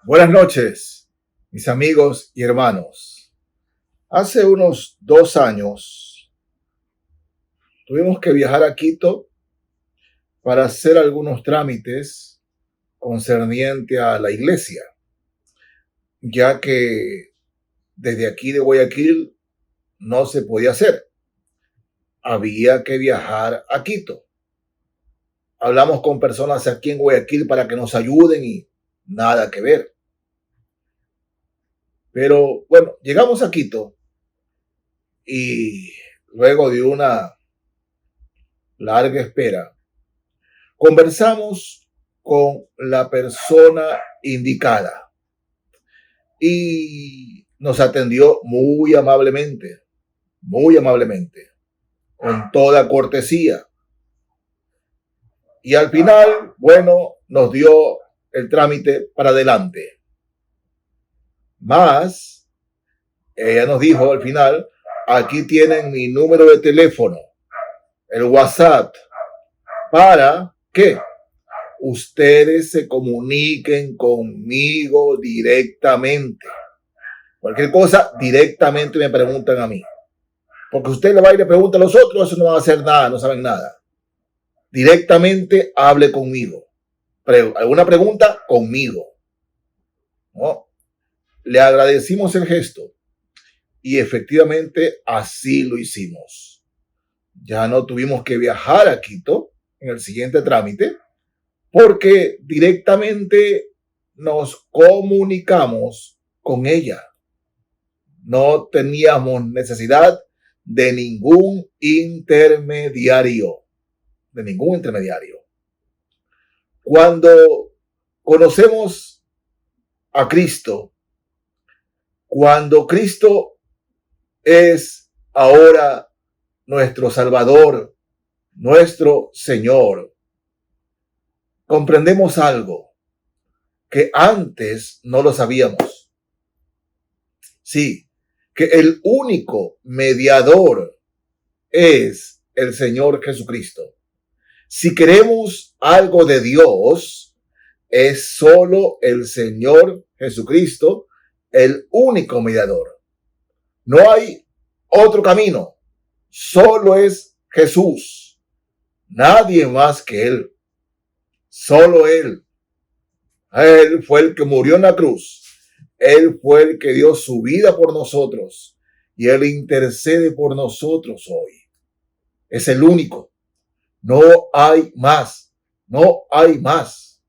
Buenas noches, mis amigos y hermanos. Hace unos 2 años tuvimos que viajar a Quito para hacer algunos trámites concerniente a la iglesia, ya que desde aquí de Guayaquil no se podía hacer. Había que viajar a Quito. Hablamos con personas aquí en Guayaquil para que nos ayuden y nada que ver. Pero bueno, llegamos a Quito y luego de una larga espera, conversamos con la persona indicada y nos atendió muy amablemente, con toda cortesía. Y al final, bueno, nos dio el trámite para adelante. Más, ella nos dijo al final, aquí tienen mi número de teléfono, el WhatsApp, para que ustedes se comuniquen conmigo directamente. Cualquier cosa, directamente me preguntan a mí. Porque usted le va y le pregunta a los otros, eso no va a hacer nada, no saben nada. Directamente hable conmigo. ¿Alguna pregunta? Conmigo. ¿No? Le agradecimos el gesto y efectivamente así lo hicimos. Ya no tuvimos que viajar a Quito en el siguiente trámite porque directamente nos comunicamos con ella. No teníamos necesidad de ningún intermediario. Cuando conocemos a Cristo, cuando Cristo es ahora nuestro Salvador, nuestro Señor, comprendemos algo que antes no lo sabíamos. Sí, que el único mediador es el Señor Jesucristo. Si queremos algo de Dios, es solo el Señor Jesucristo el único mediador. No hay otro camino, solo es Jesús. Nadie más que Él. Solo Él. Él fue el que murió en la cruz. Él fue el que dio su vida por nosotros. Y Él intercede por nosotros hoy. Es el único. No hay más. No hay más.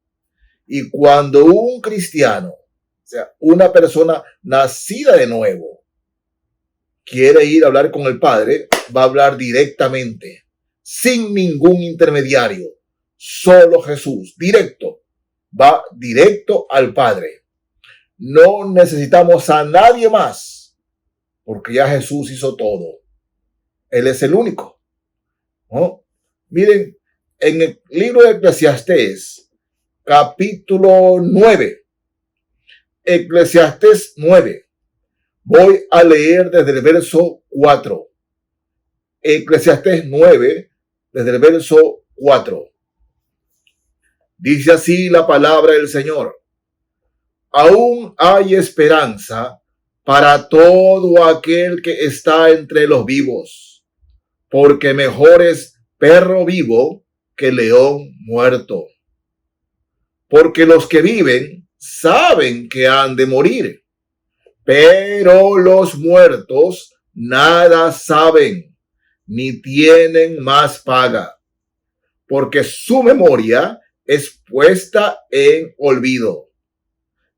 Y cuando un cristiano, o sea, una persona nacida de nuevo, quiere ir a hablar con el Padre, va a hablar directamente, sin ningún intermediario. Solo Jesús, directo. Va directo al Padre. No necesitamos a nadie más, porque ya Jesús hizo todo. Él es el único, ¿no? Miren, en el libro de Eclesiastés, capítulo 9, Eclesiastés 9, voy a leer desde el verso 4. Eclesiastés 9, desde el verso 4. Dice así la palabra del Señor. Aún hay esperanza para todo aquel que está entre los vivos, porque mejor es perro vivo que león muerto. Porque los que viven saben que han de morir, pero los muertos nada saben, ni tienen más paga, porque su memoria es puesta en olvido.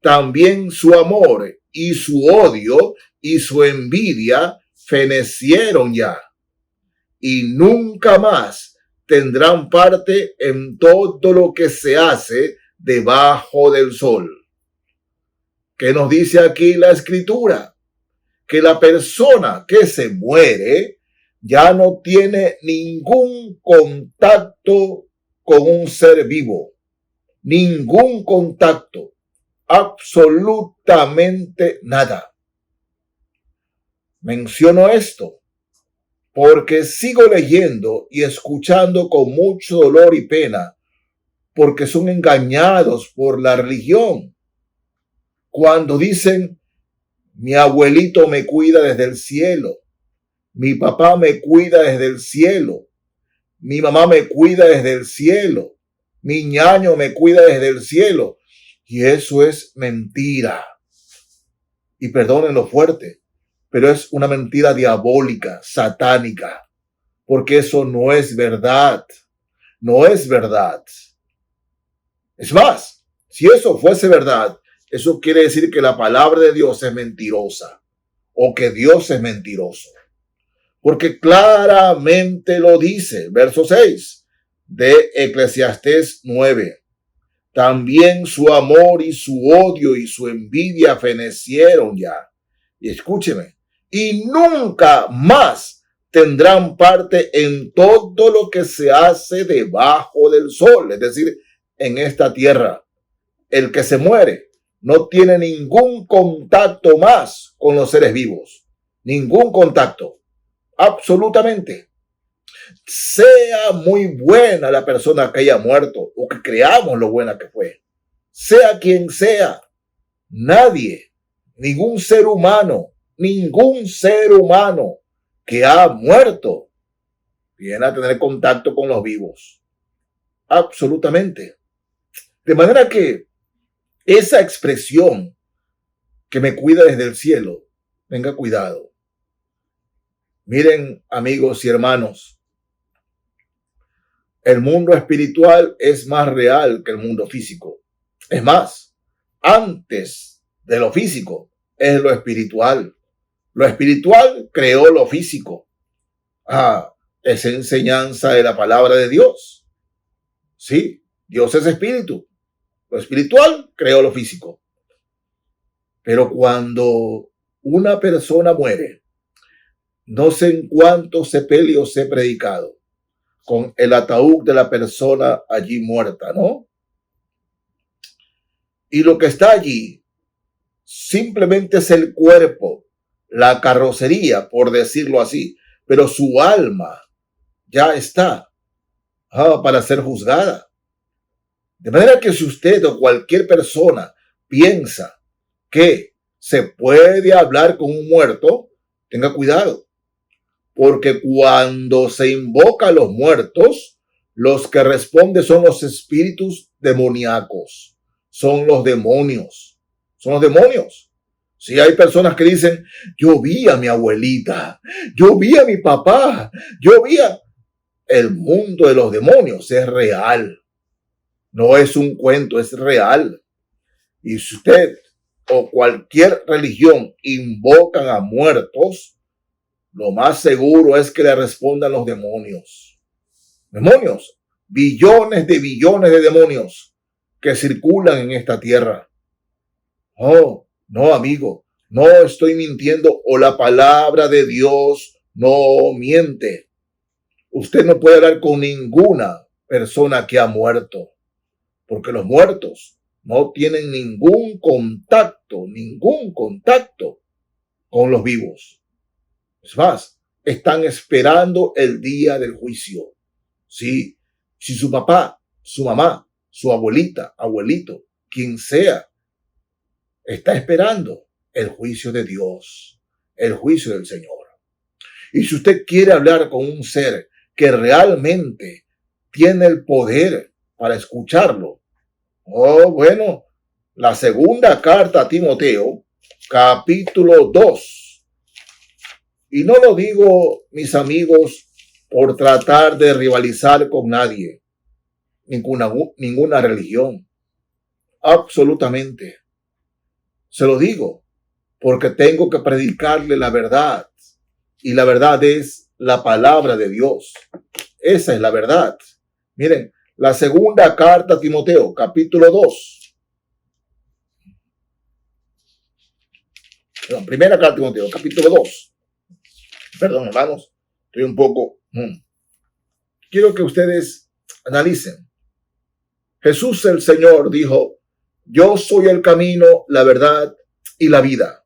También su amor y su odio y su envidia fenecieron ya, y nunca más tendrán parte en todo lo que se hace debajo del sol. ¿Qué nos dice aquí la Escritura? Que la persona que se muere ya no tiene ningún contacto con un ser vivo. Ningún contacto. Absolutamente nada. Menciono esto porque sigo leyendo y escuchando con mucho dolor y pena, porque son engañados por la religión. Cuando dicen, mi abuelito me cuida desde el cielo, mi papá me cuida desde el cielo, mi mamá me cuida desde el cielo, mi ñaño me cuida desde el cielo. Y eso es mentira. Y perdonen lo fuerte, pero es una mentira diabólica, satánica, porque eso no es verdad. No es verdad. Es más, si eso fuese verdad, eso quiere decir que la palabra de Dios es mentirosa o que Dios es mentiroso. Porque claramente lo dice, verso 6 de Eclesiastés 9. También su amor y su odio y su envidia fenecieron ya. Y escúcheme, y nunca más tendrán parte en todo lo que se hace debajo del sol, es decir, en esta tierra. El que se muere no tiene ningún contacto más con los seres vivos. Ningún contacto. Absolutamente. Sea muy buena la persona que haya muerto o que creamos lo buena que fue. Sea quien sea. Nadie, ningún ser humano que ha muerto viene a tener contacto con los vivos. Absolutamente. De manera que esa expresión que me cuida desde el cielo, tenga cuidado. Miren, amigos y hermanos, el mundo espiritual es más real que el mundo físico. Es más, antes de lo físico es lo espiritual. Lo espiritual creó lo físico. Es enseñanza de la palabra de Dios. Sí, Dios es espíritu. Lo espiritual creó lo físico. Pero cuando una persona muere, no sé en cuántos sepelios he predicado con el ataúd de la persona allí muerta, ¿no? Y lo que está allí simplemente es el cuerpo, la carrocería, por decirlo así, pero su alma ya está para ser juzgada. De manera que si usted o cualquier persona piensa que se puede hablar con un muerto, tenga cuidado. Porque cuando se invoca a los muertos, los que responden son los espíritus demoníacos, son los demonios, Si hay personas que dicen, yo vi a mi abuelita, yo vi a mi papá, El mundo de los demonios es real, no es un cuento, es real. Y si usted o cualquier religión invocan a muertos, lo más seguro es que le respondan los demonios. Demonios. Billones de demonios que circulan en esta tierra. Oh, no, amigo. No estoy mintiendo o la palabra de Dios no miente. Usted no puede hablar con ninguna persona que ha muerto. Porque los muertos no tienen ningún contacto con los vivos. Es más, están esperando el día del juicio. Sí, si su papá, su mamá, su abuelita, abuelito, quien sea, está esperando el juicio de Dios, el juicio del Señor. Y si usted quiere hablar con un ser que realmente tiene el poder para escucharlo, bueno, la segunda carta a Timoteo, capítulo 2. Y no lo digo, mis amigos, por tratar de rivalizar con nadie, ninguna religión. Absolutamente. Se lo digo porque tengo que predicarle la verdad. Y la verdad es la palabra de Dios. Esa es la verdad. Miren, la segunda carta a Timoteo, capítulo 2. Primera carta a Timoteo, capítulo 2. Perdón, hermanos, estoy un poco... Quiero que ustedes analicen. Jesús el Señor dijo, yo soy el camino, la verdad y la vida.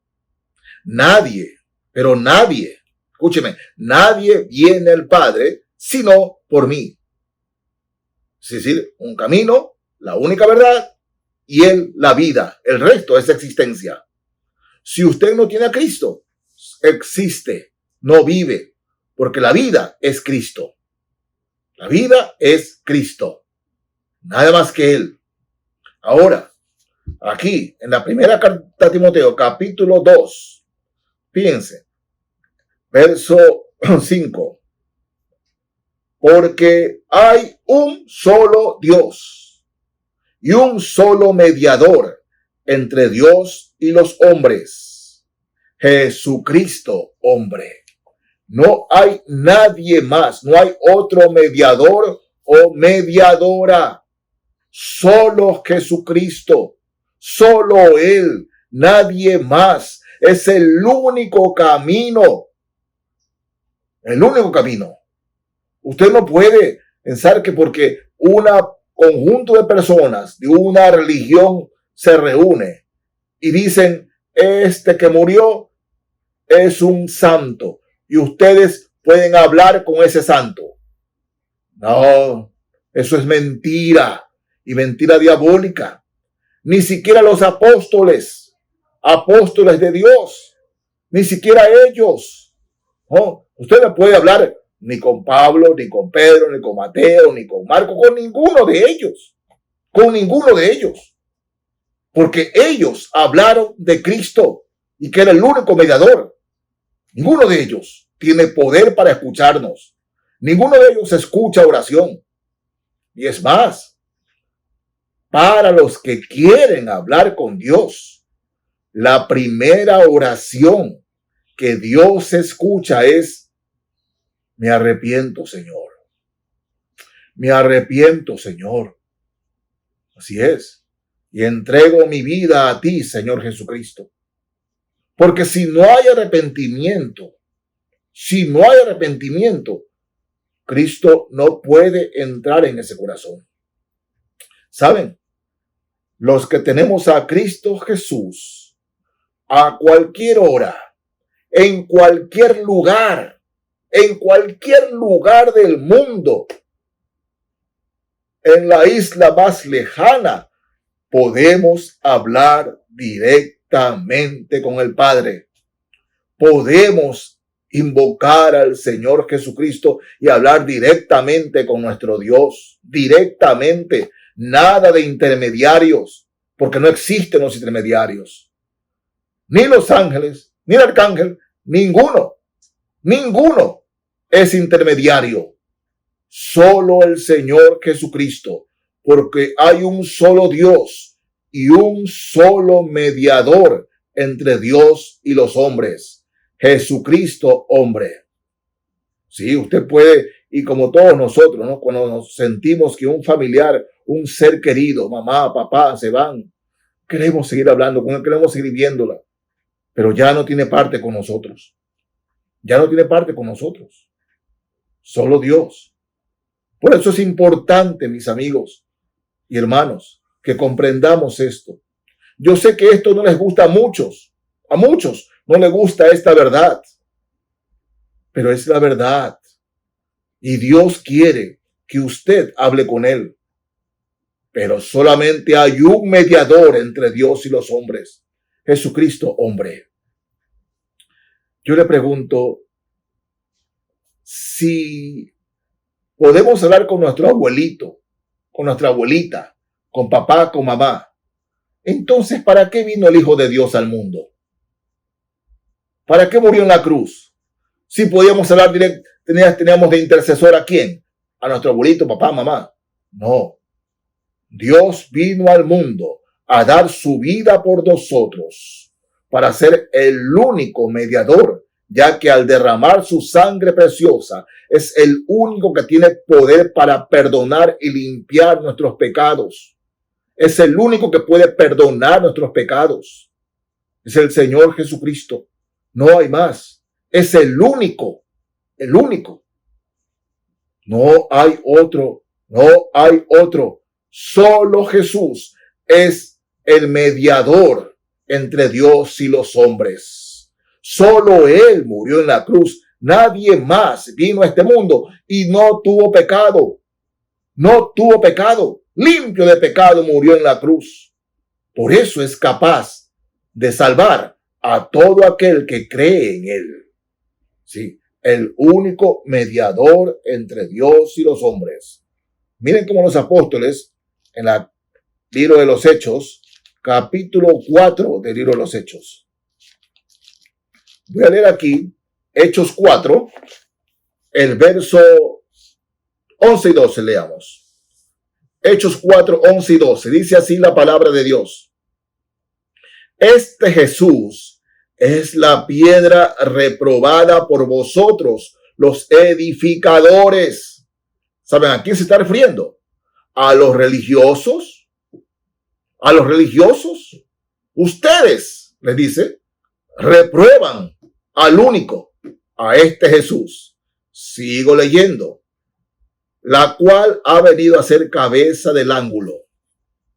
Nadie, pero nadie, escúcheme, nadie viene al Padre sino por mí. Es decir, un camino, la única verdad y Él la vida. El resto es existencia. Si usted no tiene a Cristo, existe, no vive, porque la vida es Cristo. La vida es Cristo. Nada más que Él. Ahora, aquí, en la primera carta a Timoteo, capítulo 2, fíjense, verso 5. Porque hay un solo Dios y un solo mediador entre Dios y los hombres, Jesucristo, hombre. No hay nadie más, no hay otro mediador o mediadora. Solo Jesucristo, solo Él, nadie más. Es el único camino. El único camino. Usted no puede pensar que porque un conjunto de personas de una religión se reúne y dicen, este que murió es un santo y ustedes pueden hablar con ese santo. No, eso es mentira y mentira diabólica. Ni siquiera los apóstoles de Dios, ni siquiera ellos. No, usted no puede hablar ni con Pablo, ni con Pedro, ni con Mateo, ni con Marco, con ninguno de ellos. Con ninguno de ellos. Porque ellos hablaron de Cristo y que era el único mediador. Ninguno de ellos tiene poder para escucharnos. Ninguno de ellos escucha oración. Y es más, para los que quieren hablar con Dios, la primera oración que Dios escucha es: me arrepiento, Señor. Me arrepiento, Señor. Así es. Y entrego mi vida a ti, Señor Jesucristo. Porque si no hay arrepentimiento, Cristo no puede entrar en ese corazón. ¿Saben? Los que tenemos a Cristo Jesús, a cualquier hora, en cualquier lugar del mundo, en la isla más lejana, podemos hablar directamente con el Padre. Podemos invocar al Señor Jesucristo y hablar directamente con nuestro Dios. Directamente. Nada de intermediarios, porque no existen los intermediarios. Ni los ángeles, ni el arcángel, ninguno es intermediario. Solo el Señor Jesucristo, porque hay un solo Dios y un solo mediador entre Dios y los hombres, Jesucristo, hombre. Sí, usted puede, y como todos nosotros, ¿no? Cuando nos sentimos que un familiar, un ser querido, mamá, papá, se van, queremos seguir hablando con él, queremos seguir viéndola, pero ya no tiene parte con nosotros. Ya no tiene parte con nosotros. Solo Dios. Por eso es importante, mis amigos y hermanos, que comprendamos esto. Yo sé que esto no les gusta a muchos no les gusta esta verdad, pero es la verdad. Y Dios quiere que usted hable con Él. Pero solamente hay un mediador entre Dios y los hombres, Jesucristo, hombre. Yo le pregunto, si podemos hablar con nuestro abuelito, con nuestra abuelita, con papá, con mamá, entonces, ¿para qué vino el Hijo de Dios al mundo? ¿Para qué murió en la cruz? Si podíamos hablar directo, teníamos de intercesor ¿a quién? A nuestro abuelito, papá, mamá. No. Dios vino al mundo a dar su vida por nosotros, para ser el único mediador, ya que al derramar su sangre preciosa es el único que tiene poder para perdonar y limpiar nuestros pecados. Es el único que puede perdonar nuestros pecados. Es el Señor Jesucristo. No hay más. Es el único. El único. No hay otro. No hay otro. Solo Jesús es el mediador entre Dios y los hombres. Solo Él murió en la cruz. Nadie más vino a este mundo y no tuvo pecado. No tuvo pecado. Limpio de pecado murió en la cruz. Por eso es capaz de salvar a todo aquel que cree en él. Sí, el único mediador entre Dios y los hombres. Miren cómo los apóstoles, en el libro de los Hechos, capítulo 4 del libro de los Hechos. Voy a leer aquí, Hechos 4, el verso 11 y 12, leamos. Hechos 4, 11 y 12. Dice así la palabra de Dios. Este Jesús es la piedra reprobada por vosotros, los edificadores. ¿Saben a quién se está refiriendo? ¿A los religiosos? ¿A los religiosos? Ustedes, les dice, reprueban al único, a este Jesús. Sigo leyendo. La cual ha venido a ser cabeza del ángulo.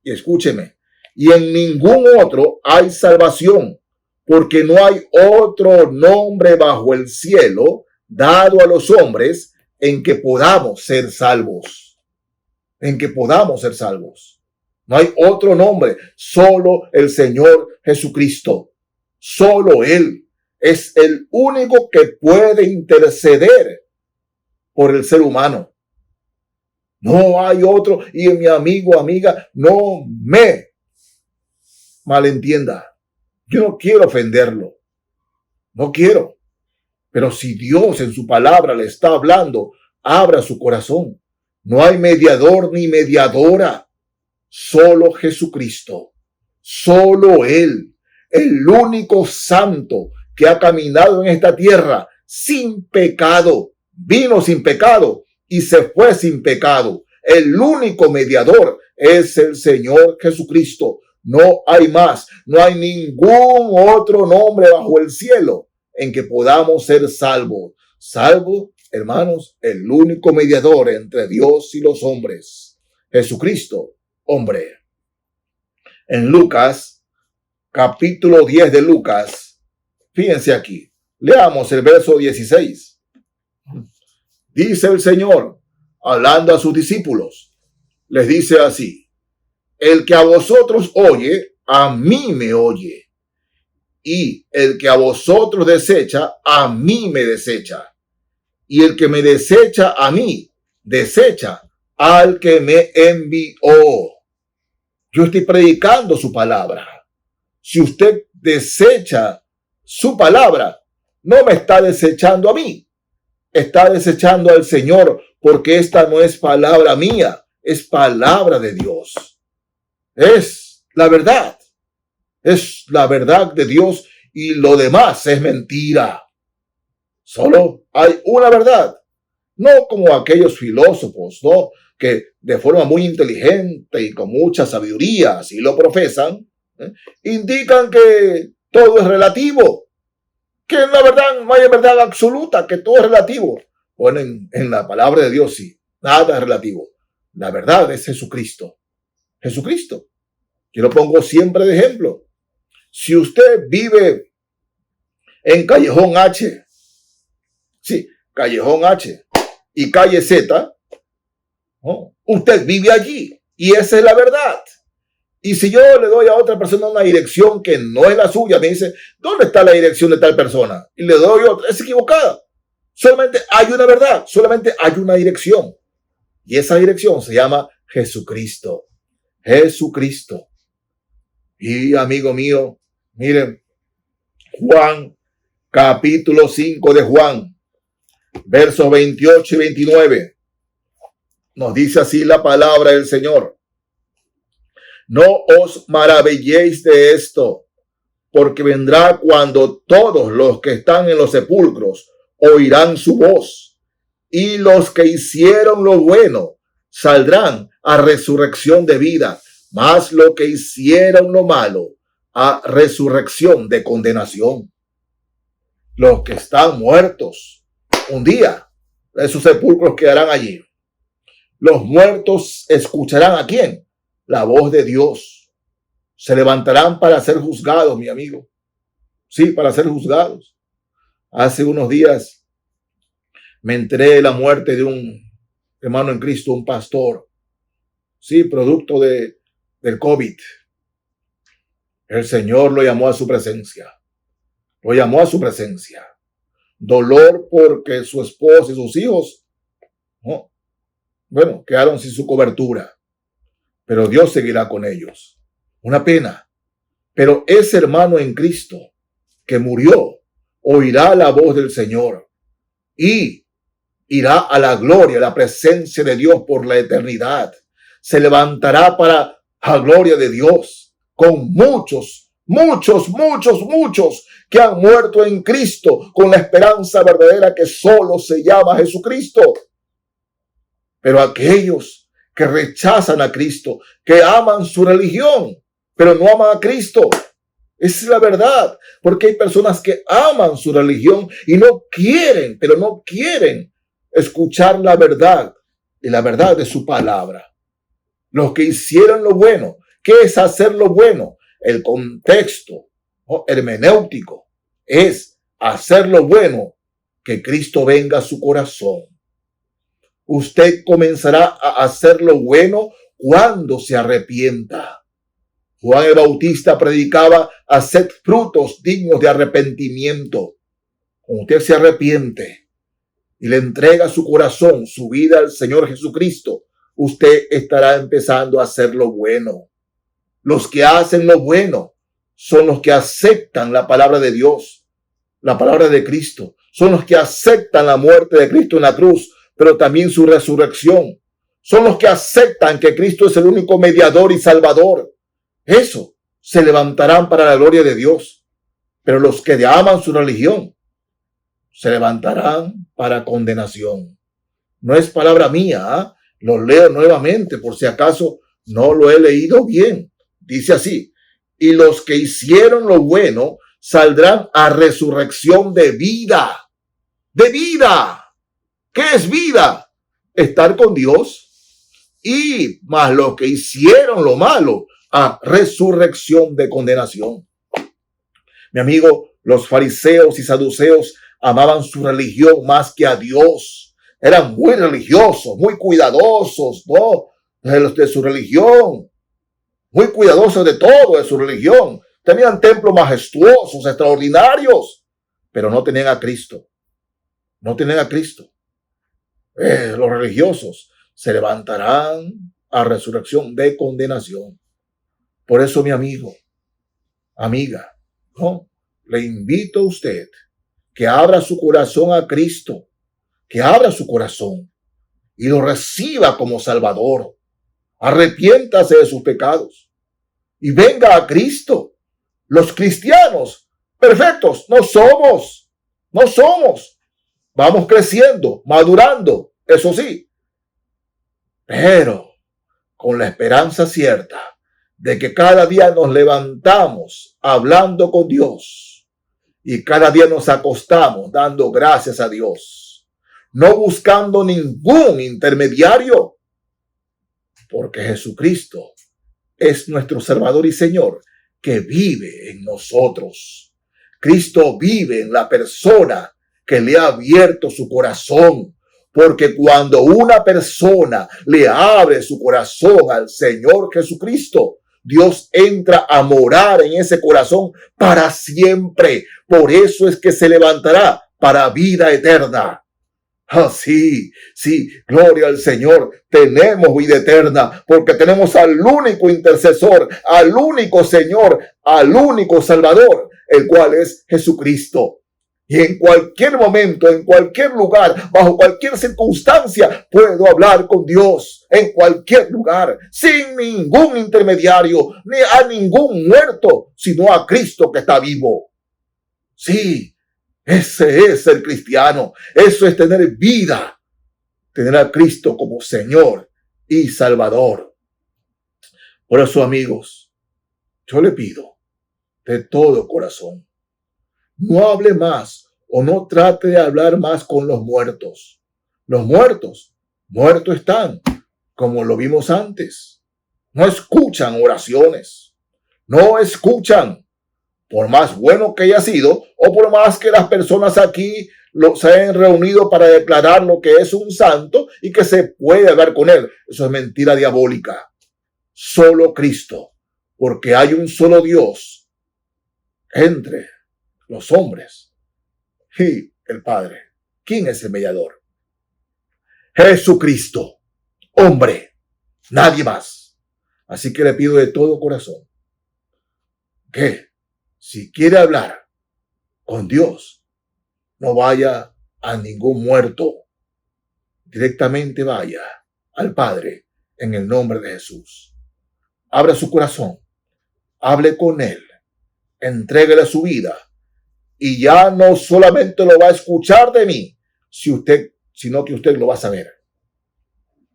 Y escúcheme, y en ningún otro hay salvación, porque no hay otro nombre bajo el cielo dado a los hombres en que podamos ser salvos. En que podamos ser salvos. No hay otro nombre, solo el Señor Jesucristo. Solo Él es el único que puede interceder por el ser humano. No hay otro. Y mi amigo, amiga, no me malentienda. Yo no quiero ofenderlo. No quiero. Pero si Dios en su palabra le está hablando, abra su corazón. No hay mediador ni mediadora. Solo Jesucristo. Solo Él. El único santo que ha caminado en esta tierra sin pecado. Vino sin pecado y se fue sin pecado. El único mediador es el Señor Jesucristo. No hay más. No hay ningún otro nombre bajo el cielo en que podamos ser salvos. Salvo, hermanos, el único mediador entre Dios y los hombres. Jesucristo, hombre. En Lucas, capítulo 10 de Lucas, fíjense aquí. Leamos el verso 16. Dice el Señor, hablando a sus discípulos, les dice así: el que a vosotros oye, a mí me oye. Y el que a vosotros desecha, a mí me desecha. Y el que me desecha a mí, desecha al que me envió. Yo estoy predicando su palabra. Si usted desecha su palabra, no me está desechando a mí. Está desechando al Señor, porque esta no es palabra mía, es palabra de Dios. Es la verdad. Es la verdad de Dios y lo demás es mentira. Solo hay una verdad. No como aquellos filósofos, ¿no?, que de forma muy inteligente y con mucha sabiduría, así lo profesan, indican que todo es relativo. Que en la verdad no hay verdad absoluta, que todo es relativo. Bueno, en la palabra de Dios sí, nada es relativo. La verdad es Jesucristo. Jesucristo. Yo lo pongo siempre de ejemplo. Si usted vive en Callejón H, sí, Callejón H y Calle Z, ¿no?, usted vive allí y esa es la verdad. Y si yo le doy a otra persona una dirección que no es la suya, me dice, ¿dónde está la dirección de tal persona? Y le doy otra, es equivocada. Solamente hay una verdad, solamente hay una dirección. Y esa dirección se llama Jesucristo. Jesucristo. Y amigo mío, miren, Juan, capítulo 5 de Juan, versos 28 y 29. Nos dice así la palabra del Señor. No os maravilléis de esto, porque vendrá cuando todos los que están en los sepulcros oirán su voz, y los que hicieron lo bueno saldrán a resurrección de vida, mas los que hicieron lo malo a resurrección de condenación. Los que están muertos, un día esos sepulcros quedarán allí. Los muertos escucharán ¿a quién? La voz de Dios. Se levantarán para ser juzgados, mi amigo. Sí, para ser juzgados. Hace unos días me enteré de la muerte de un hermano en Cristo, un pastor. Sí, producto del COVID. El Señor lo llamó a su presencia. Lo llamó a su presencia. Dolor porque su esposa y sus hijos, ¿no?, bueno, quedaron sin su cobertura. Pero Dios seguirá con ellos. Una pena. Pero ese hermano en Cristo que murió oirá la voz del Señor y irá a la gloria, a la presencia de Dios por la eternidad. Se levantará para la gloria de Dios con muchos que han muerto en Cristo con la esperanza verdadera que solo se llama Jesucristo. Pero aquellos que rechazan a Cristo, que aman su religión, pero no aman a Cristo. Esa es la verdad, porque hay personas que aman su religión y no quieren escuchar la verdad y la verdad de su palabra. Los que hicieron lo bueno, ¿qué es hacer lo bueno? El contexto hermenéutico es hacer lo bueno, que Cristo venga a su corazón. Usted comenzará a hacer lo bueno cuando se arrepienta. Juan el Bautista predicaba: haced frutos dignos de arrepentimiento. Cuando usted se arrepiente y le entrega su corazón, su vida al Señor Jesucristo, usted estará empezando a hacer lo bueno. Los que hacen lo bueno son los que aceptan la palabra de Dios, la palabra de Cristo. Son los que aceptan la muerte de Cristo en la cruz, pero también su resurrección. Son los que aceptan que Cristo es el único mediador y salvador. Eso, se levantarán para la gloria de Dios. Pero los que aman su religión se levantarán para condenación. No es palabra mía, lo leo nuevamente por si acaso no lo he leído bien. Dice así: y los que hicieron lo bueno saldrán a resurrección de vida. De vida. ¿Qué es vida? Estar con Dios. Y más los que hicieron lo malo, a resurrección de condenación. Mi amigo, los fariseos y saduceos amaban su religión más que a Dios. Eran muy religiosos, muy cuidadosos, ¿no?, de su religión. Muy cuidadosos de todo, de su religión. Tenían templos majestuosos, extraordinarios, pero no tenían a Cristo. No tenían a Cristo. Los religiosos se levantarán a resurrección de condenación. Por eso, mi amigo, amiga, ¿no?, le invito a usted que abra su corazón a Cristo, que abra su corazón y lo reciba como Salvador. Arrepiéntase de sus pecados y venga a Cristo. Los cristianos perfectos no somos. Vamos creciendo, madurando, eso sí, pero con la esperanza cierta de que cada día nos levantamos hablando con Dios y cada día nos acostamos dando gracias a Dios, no buscando ningún intermediario, porque Jesucristo es nuestro Salvador y Señor que vive en nosotros. Cristo vive en la persona que le ha abierto su corazón, porque cuando una persona le abre su corazón al Señor Jesucristo, Dios entra a morar en ese corazón para siempre. Por eso es que se levantará para vida eterna. Sí, gloria al Señor. Tenemos vida eterna porque tenemos al único intercesor, al único Señor, al único Salvador, el cual es Jesucristo. Y en cualquier momento, en cualquier lugar, bajo cualquier circunstancia, puedo hablar con Dios. En cualquier lugar, sin ningún intermediario, ni a ningún muerto, sino a Cristo que está vivo. Sí, ese es el cristiano. Eso es tener vida. Tener a Cristo como Señor y Salvador. Por eso, amigos, yo le pido de todo corazón, no hable más o no trate de hablar más con los muertos. Los muertos están, como lo vimos antes. No escuchan oraciones. No escuchan. Por más bueno que haya sido o por más que las personas aquí se hayan reunido para declarar lo que es un santo y que se puede hablar con él. Eso es mentira diabólica. Solo Cristo. Porque hay un solo Dios entre los hombres y el Padre. ¿Quién es el mediador? Jesucristo, hombre, nadie más. Así que le pido de todo corazón que si quiere hablar con Dios, no vaya a ningún muerto, directamente vaya al Padre en el nombre de Jesús. Abra su corazón, hable con Él, entréguele su vida y ya no solamente lo va a escuchar de mí, sino que usted lo va a saber.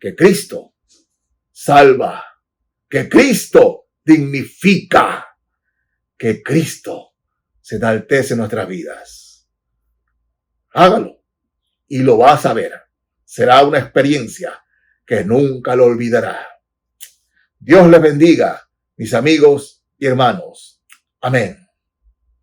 Que Cristo salva, que Cristo dignifica, que Cristo se enaltece en nuestras vidas. Hágalo y lo va a saber. Será una experiencia que nunca lo olvidará. Dios les bendiga, mis amigos y hermanos. Amén.